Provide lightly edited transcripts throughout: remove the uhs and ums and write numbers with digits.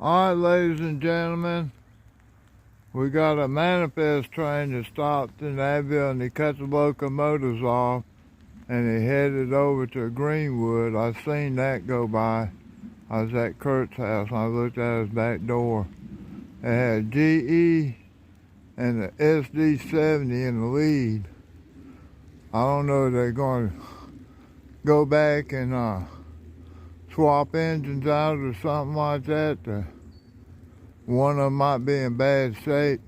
Alright, ladies and gentlemen, we got a manifest train that stopped in Abbeville and he cut the locomotives off and he headed over to Greenwood. I seen that go by. I was at Kurt's house and I looked at his back door. It had GE and the SD70 in the lead. I don't know if they're going to go back and swap engines out or something like that. One of them might be in bad shape.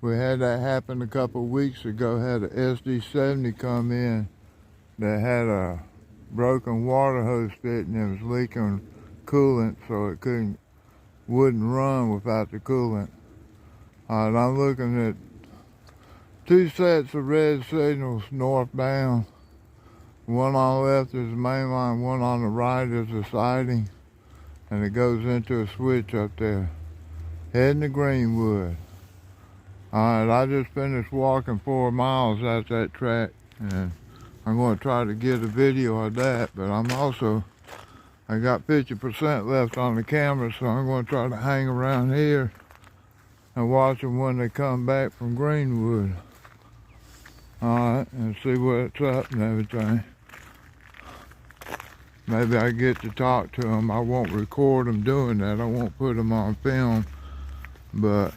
We had that happen a couple of weeks ago. Had a SD70 come in that had a broken water hose fit and it was leaking coolant, so it wouldn't run without the coolant. Alright, I'm looking at two sets of red signals northbound. One on the left is the main line, one on the right is the siding, and it goes into a switch up there. Heading to Greenwood. Alright, I just finished walking 4 miles out that track, and I'm going to try to get a video of that, but I got 50% left on the camera, so I'm going to try to hang around here and watch them when they come back from Greenwood. Alright, and see what's up and everything. Maybe I get to talk to them. I won't record them doing that. I won't put them on film, but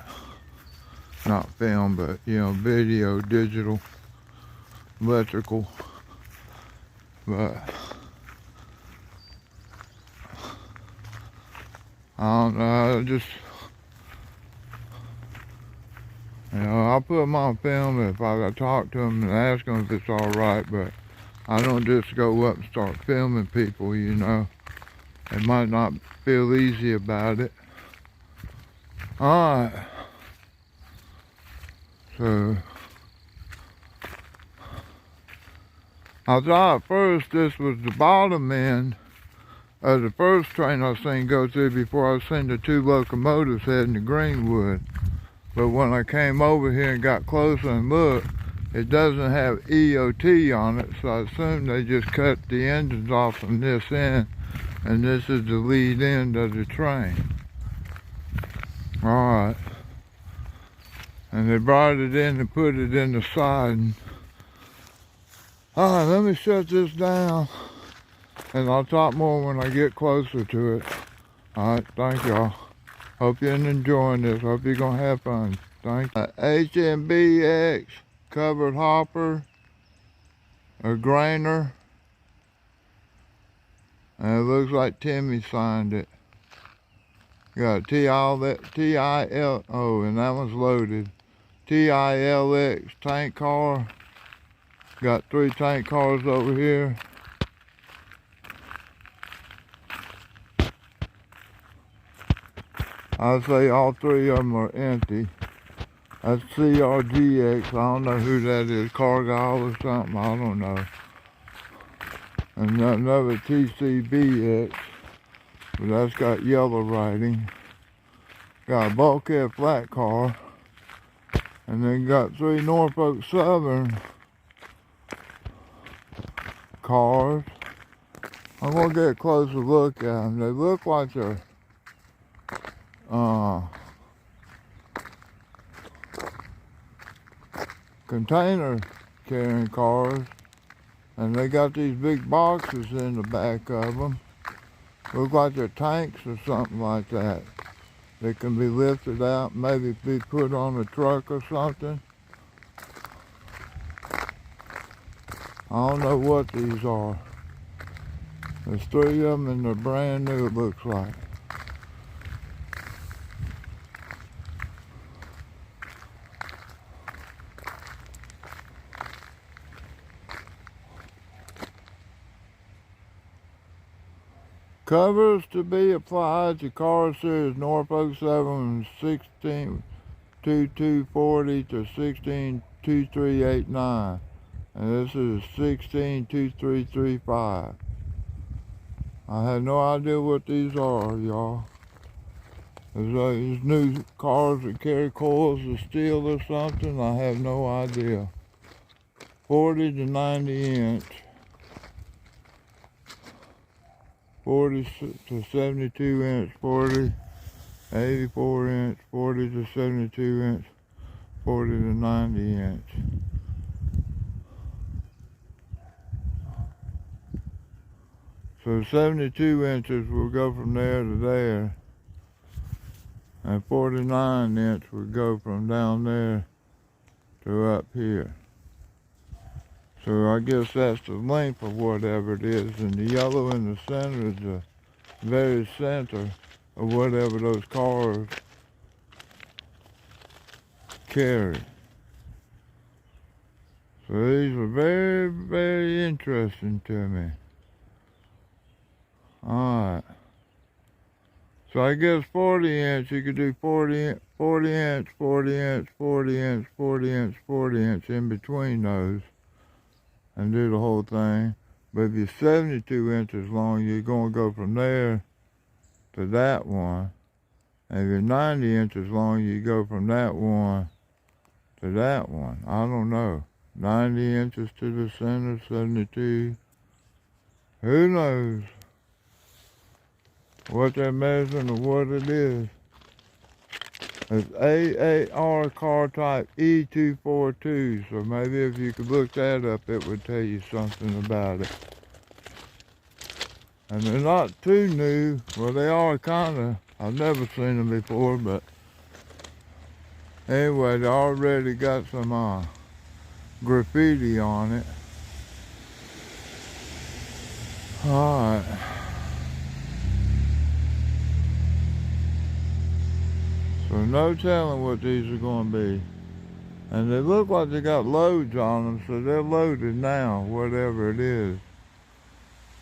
not film, but you know, video, digital, electrical. But I don't know, I'll put them on film if I gotta talk to them and ask them if it's all right, but I don't just go up and start filming people, you know. They might not feel easy about it. Alright. So, I thought at first this was the bottom end of the first train I seen go through before I seen the 2 locomotives heading to Greenwood. But when I came over here and got closer and looked, it doesn't have EOT on it, so I assume they just cut the engines off from this end, and this is the lead end of the train. Alright. And they brought it in and put it in the siding. Alright, let me shut this down, and I'll talk more when I get closer to it. Alright, thank y'all. Hope you're enjoying this. Hope you're going to have fun. Thank you. HMBX covered hopper, a grainer, and it looks like Timmy signed it. Got a TIL, oh, and that one's loaded. TILX tank car. Got 3 tank cars over here. I'd say all 3 of them are empty. That's CRGX, I don't know who that is, Cargill or something, I don't know. And another TCBX, but that's got yellow writing. Got a bulkhead flat car, and then got 3 Norfolk Southern cars. I'm gonna get a closer look at them. They look like they're container carrying cars, and they got these big boxes in the back of them. Look like they're tanks or something like that. They can be lifted out, maybe be put on a truck or something. I don't know what these are. There's 3 of them and they're brand new, it looks like. Covers to be applied to car series Norfolk Southern 162240 to 162389. And this is 162335. I have no idea what these are, y'all. These new cars that carry coils of steel or something, I have no idea. 40 to 90 inch. 40 to 72 inch, 40 84 inch, 40 to 72 inch, 40 to 90 inch. So 72 inches will go from there to there, and 49 inch would go from down there to up here. So I guess that's the length of whatever it is, and the yellow in the center is the very center of whatever those cars carry. So these are very, very interesting to me. Alright. So I guess 40 inch, you could do 40 inch, 40 inch, 40 inch, 40 inch, 40 inch, 40 inch in between those and do the whole thing. But if you're 72 inches long, you're going to go from there to that one. And if you're 90 inches long, you go from that one to that one. I don't know. 90 inches to the center, 72. Who knows what they're measuring or what it is. It's AAR car type E242, so maybe if you could look that up, it would tell you something about it. And they're not too new. Well, they are kinda. I've never seen them before, but anyway, they already got some graffiti on it. Alright. So no telling what these are going to be. And they look like they got loads on them, so they're loaded now, whatever it is.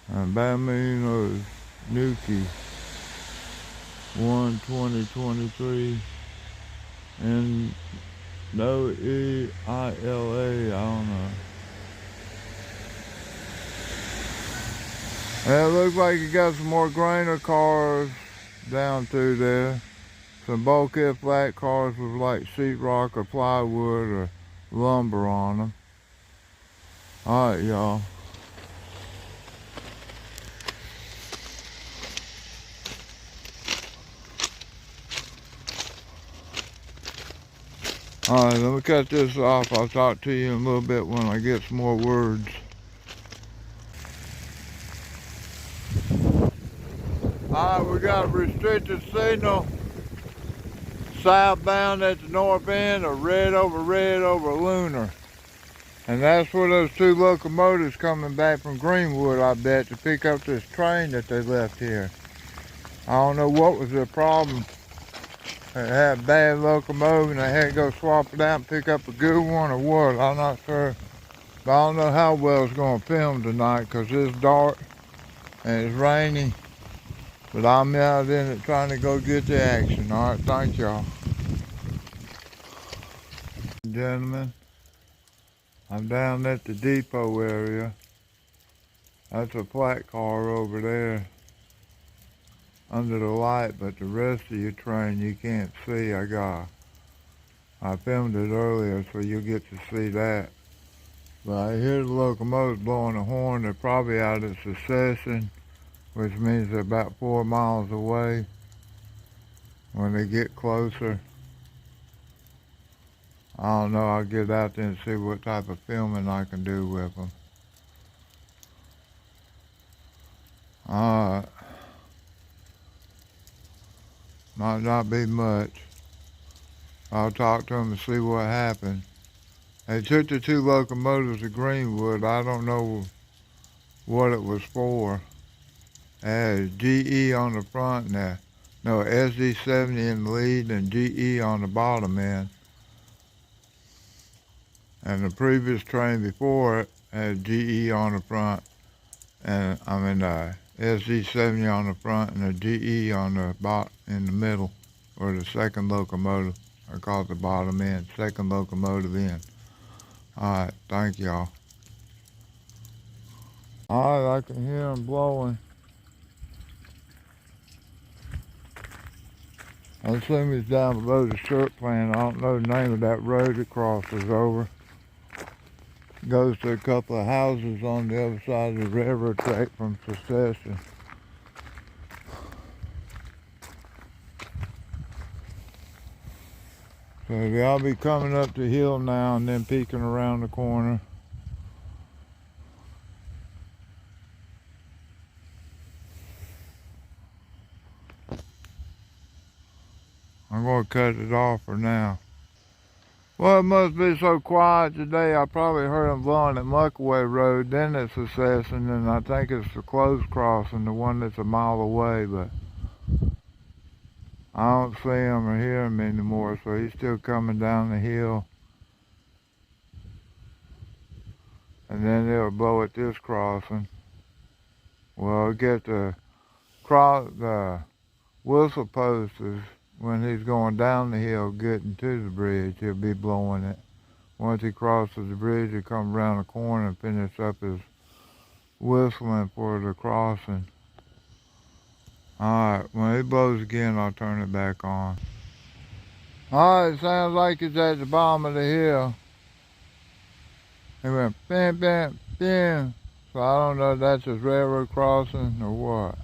And Bambino Nuki 1/20/23 and no EILA, I don't know. And it looks like you got some more grainer cars down through there. Some bulkhead flat cars with like sheetrock or plywood or lumber on them. Alright, y'all. Alright, let me cut this off. I'll talk to you in a little bit when I get some more words. Alright, we got a restricted signal southbound at the north end of red over Lunar. And that's where those two locomotives coming back from Greenwood, I bet, to pick up this train that they left here. I don't know what was their problem. They had a bad locomotive and they had to go swap it out and pick up a good one or what, I'm not sure. But I don't know how well it's going to film tonight because it's dark and it's rainy. But I'm out in it trying to go get the action. Alright, thank y'all. Gentlemen, I'm down at the depot area. That's a flat car over there under the light, but the rest of your train you can't see. I filmed it earlier so you'll get to see that. But I hear the locomotives blowing a horn. They're probably out at Secession, which means they're about 4 miles away. When they get closer, I don't know, I'll get out there and see what type of filming I can do with them. Alright. Might not be much. I'll talk to them and see what happened. They took the two locomotives to Greenwood. I don't know what it was for. It had GE on the front and no SD70 in the lead and GE on the bottom end. And the previous train before it had GE on the front, and SD70 on the front and a GE on the in the middle, or the second locomotive. I call it the bottom end, second locomotive in. Alright, thank y'all. Alright, I can hear them blowing. I assume it's down below the shirt plant. I don't know the name of that road it crosses over. Goes to a couple of houses on the other side of the railroad track from Secession. So they'll be coming up the hill now and then peeking around the corner. I'm going to cut it off for now. Well, it must be so quiet today. I probably heard them blowing at Muckaway Road. Then it's Assassin, and I think it's the close crossing, the one that's a mile away. But I don't see him or hear him anymore, so he's still coming down the hill. And then they'll blow at this crossing. Well, get the whistle post is when he's going down the hill getting to the bridge, he'll be blowing it. Once he crosses the bridge, he'll come around the corner and finish up his whistling for the crossing. Alright, when he blows again, I'll turn it back on. Alright, it sounds like it's at the bottom of the hill. He went bam, bam, bam. So I don't know if that's his railroad crossing or what.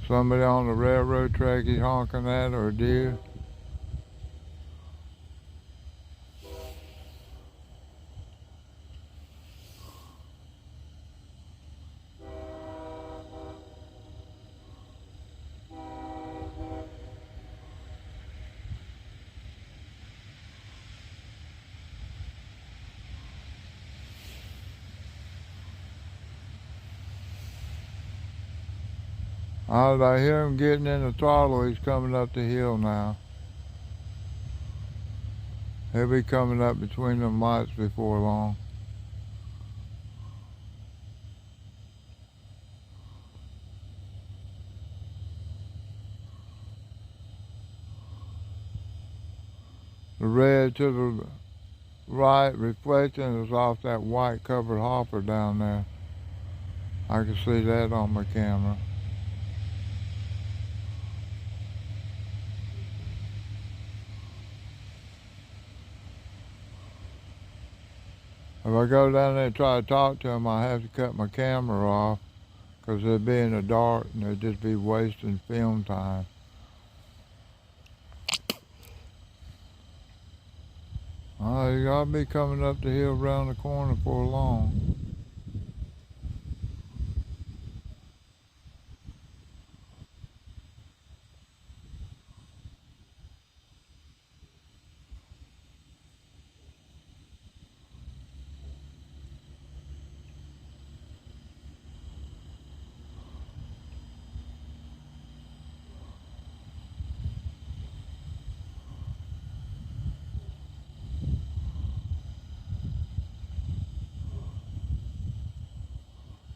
Somebody on the railroad track he's honking at, or a deer. I hear him getting in the throttle. He's coming up the hill now. He'll be coming up between them lights before long. The red to the right reflecting is off that white covered hopper down there. I can see that on my camera. If I go down there and try to talk to him, I have to cut my camera off because it'd be in the dark and it'd just be wasting film time. I'll be coming up the hill around the corner for long.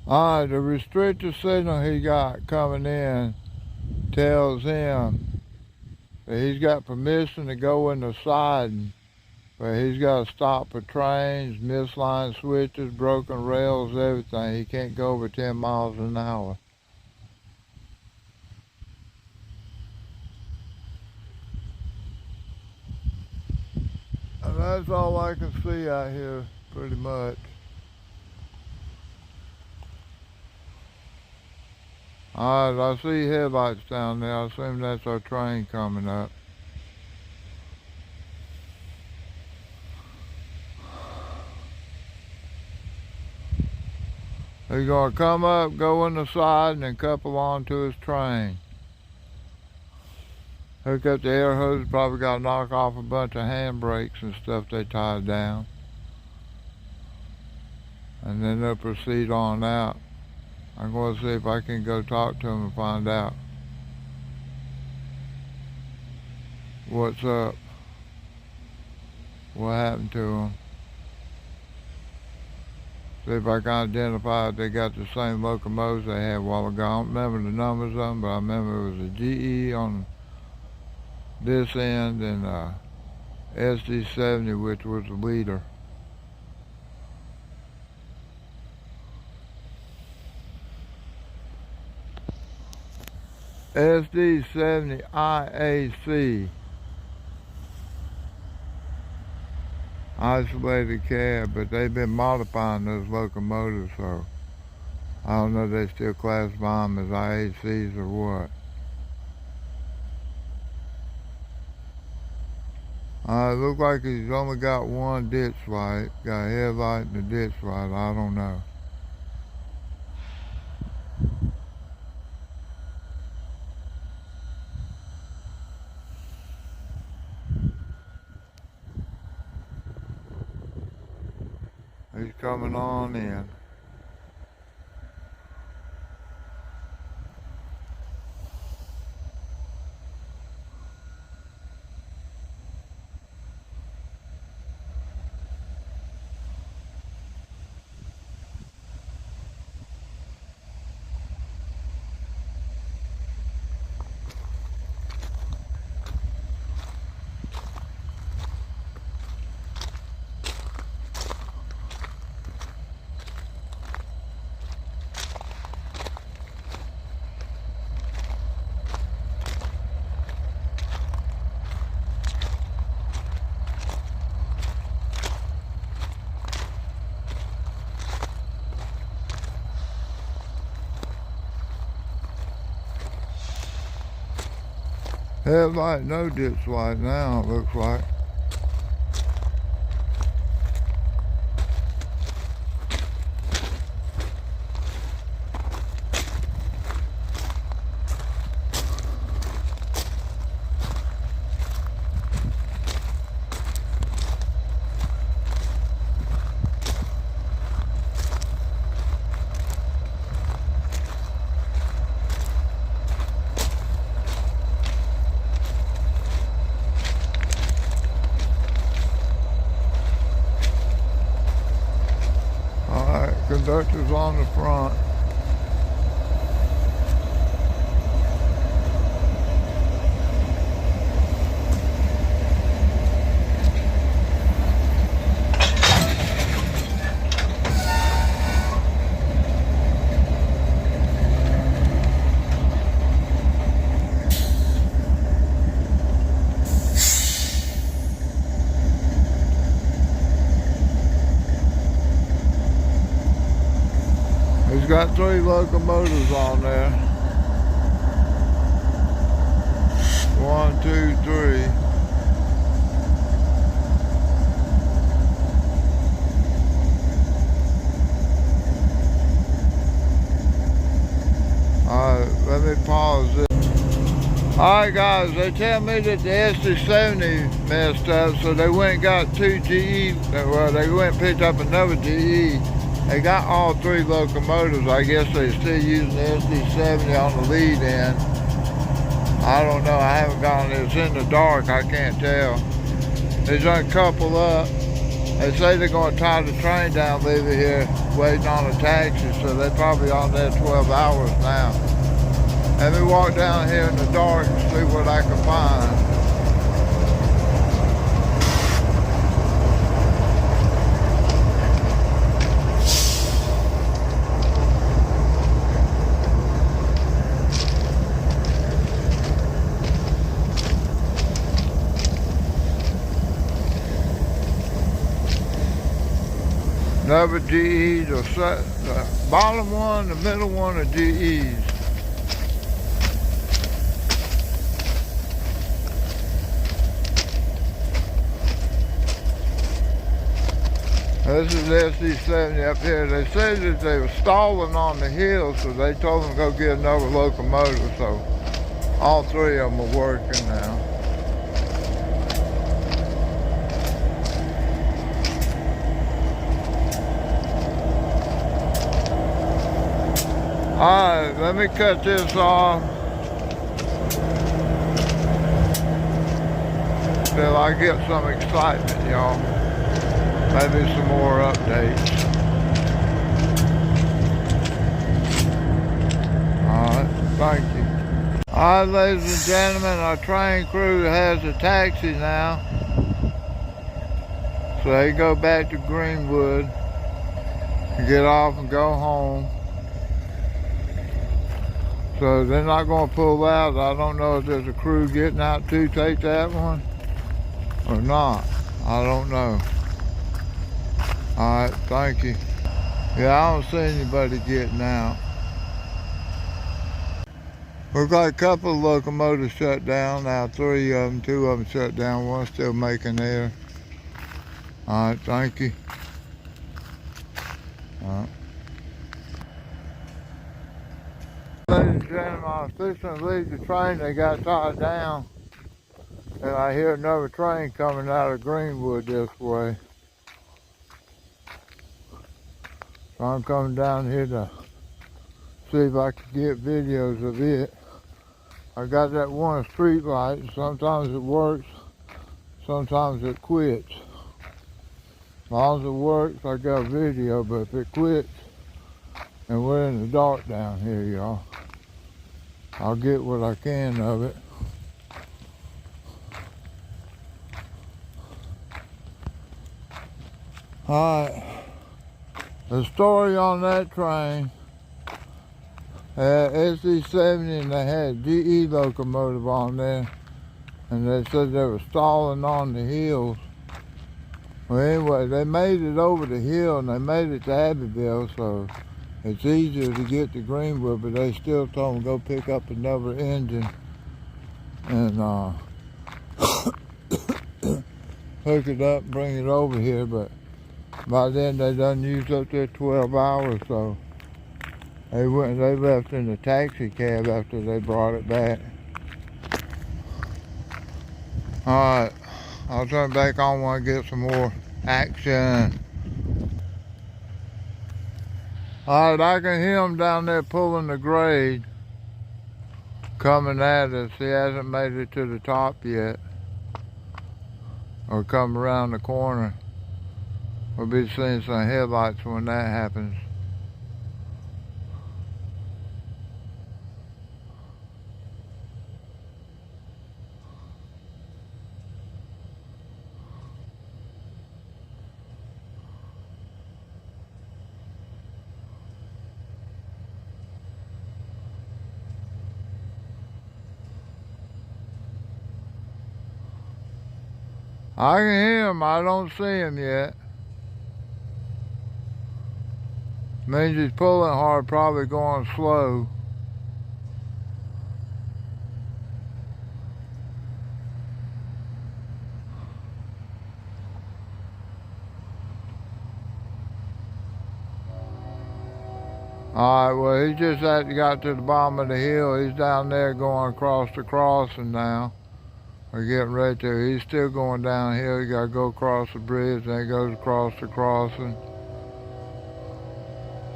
Alright, the restrictor signal he got coming in tells him that he's got permission to go in the siding, but he's got to stop for trains, misline switches, broken rails, everything. He can't go over 10 miles an hour. And that's all I can see out here, pretty much. Alright, I see headlights down there. I assume that's our train coming up. He's going to come up, go in the side, and then couple onto his train. Hook up the air hose, probably got to knock off a bunch of handbrakes and stuff they tied down. And then they'll proceed on out. I'm going to see if I can go talk to him and find out what's up, what happened to him. See if I can identify if they got the same locomotives they had a while ago. I don't remember the numbers of them, but I remember it was a GE on this end and SD70, which was the leader. SD70 IAC, isolated cab, but they've been modifying those locomotives, so I don't know if they still classify them as IACs or what. Looks like he's only got one ditch light. Got a headlight and a ditch light. I don't know. He's coming on in. Headlight, no ditch light now, it looks like. Conductor's on the front. He's got 3 locomotives on there. 1, 2, 3. Let me pause this. Alright guys, they tell me that the SD70 messed up, so they went and got 2 GE, well they went and picked up another GE. They got all 3 locomotives. I guess they're still using the SD70 on the lead end. I don't know, I haven't gone, it's in the dark, I can't tell. They done couple up. They say they're gonna tie the train down over here, waiting on a taxi, so they're probably on there 12 hours now. Let me walk down here in the dark and see what I can find. Another GE, the bottom one, the middle one are GEs. This is SD70 up here. They said that they were stalling on the hill, so they told them to go get another locomotive, so all 3 of them are working now. Alright, let me cut this off till I get some excitement, y'all. Maybe some more updates. Alright, thank you. Alright, ladies and gentlemen, our train crew has a taxi now. So they go back to Greenwood and get off and go home. So they're not going to pull out. I don't know if there's a crew getting out to take that one or not. I don't know. All right, thank you. Yeah, I don't see anybody getting out. We've got a couple of locomotives shut down now, 3 of them, 2 of them shut down, one's still making air. All right, thank you. All right. Ladies and gentlemen, I was fixing to leave the train. They got tied down, and I hear another train coming out of Greenwood this way. So I'm coming down here to see if I can get videos of it. I got that one street light. Sometimes it works, sometimes it quits. As long as it works, I got a video, but if it quits, and we're in the dark down here, y'all, I'll get what I can of it. Alright, the story on that train, SD70, and they had a GE locomotive on there, and they said they were stalling on the hills. Well, anyway, they made it over the hill, and they made it to Abbeville, so it's easier to get to Greenwood, but they still told them to go pick up another engine and hook it up and bring it over here. But by then they done used up their 12 hours, so they left in the taxi cab after they brought it back. Alright, I'll turn it back on when I get some more action. Alright, I can hear him down there pulling the grade, coming at us. He hasn't made it to the top yet, or come around the corner. We'll be seeing some headlights when that happens. I can hear him, I don't see him yet. Means he's pulling hard, probably going slow. Alright, well, he just got to the bottom of the hill. He's down there going across the crossing now. We're getting ready to. He's still going downhill. You gotta go across the bridge, then he goes across the crossing.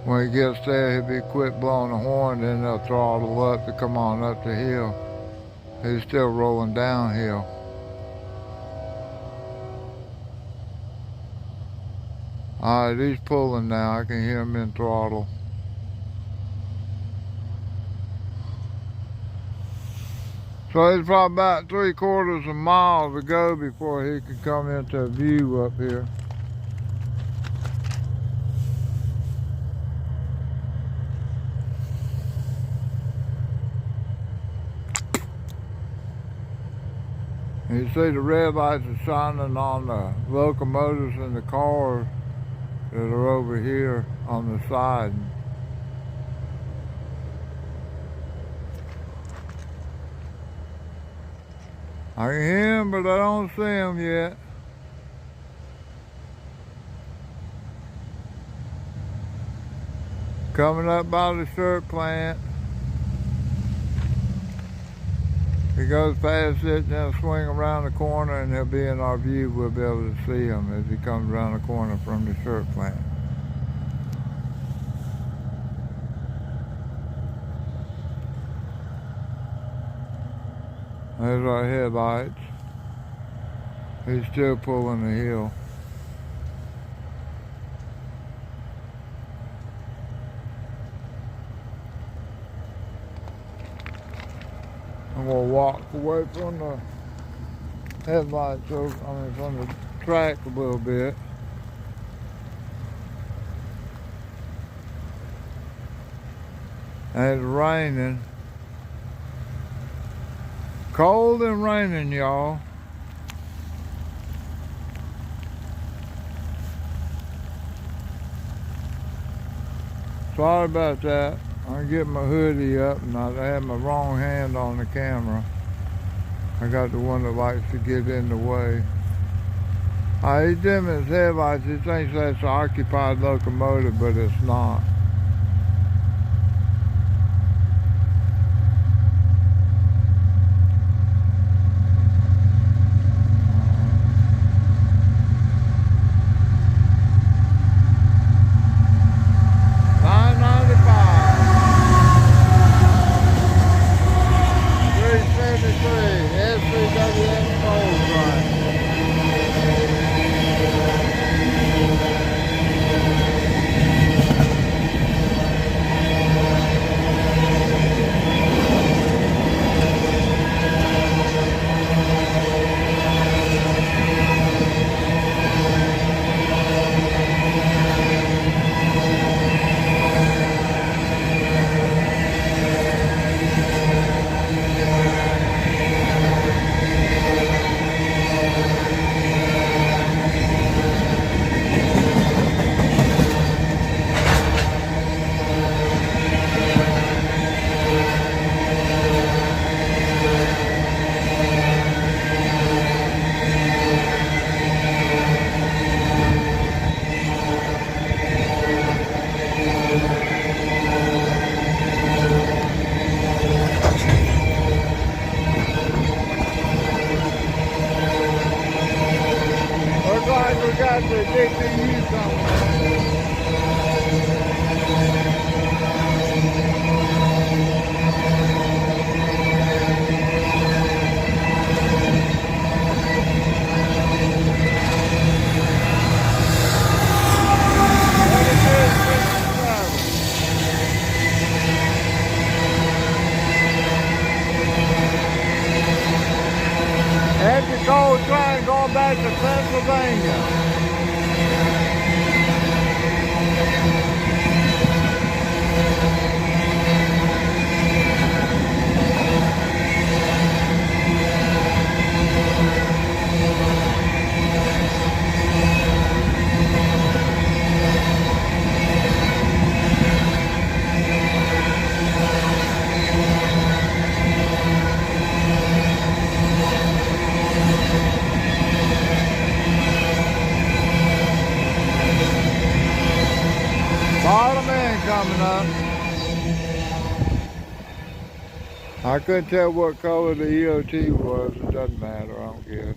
When he gets there, he'll be quit blowing the horn, then they'll throttle up to come on up the hill. He's still rolling downhill. Alright, he's pulling now. I can hear him in throttle. So it's probably about 3/4 of a mile to go before he can come into view up here. You see the red lights are shining on the locomotives and the cars that are over here on the side. I can hear him, but I don't see him yet. Coming up by the shirt plant. He goes past it, then swing around the corner, and he'll be in our view. We'll be able to see him as he comes around the corner from the shirt plant. There's our headlights. He's still pulling the hill. I'm gonna walk away from the headlights, from the track a little bit. And it's raining. Cold and raining, y'all. Sorry about that. I get my hoodie up and I have my wrong hand on the camera. I got the one that likes to get in the way. He's dimming his headlights. He thinks that's an occupied locomotive, but it's not. Got the DPU coming. Empty coal train going back to Pennsylvania. Bottom end coming up. I couldn't tell what color the EOT was. It doesn't matter, I don't guess.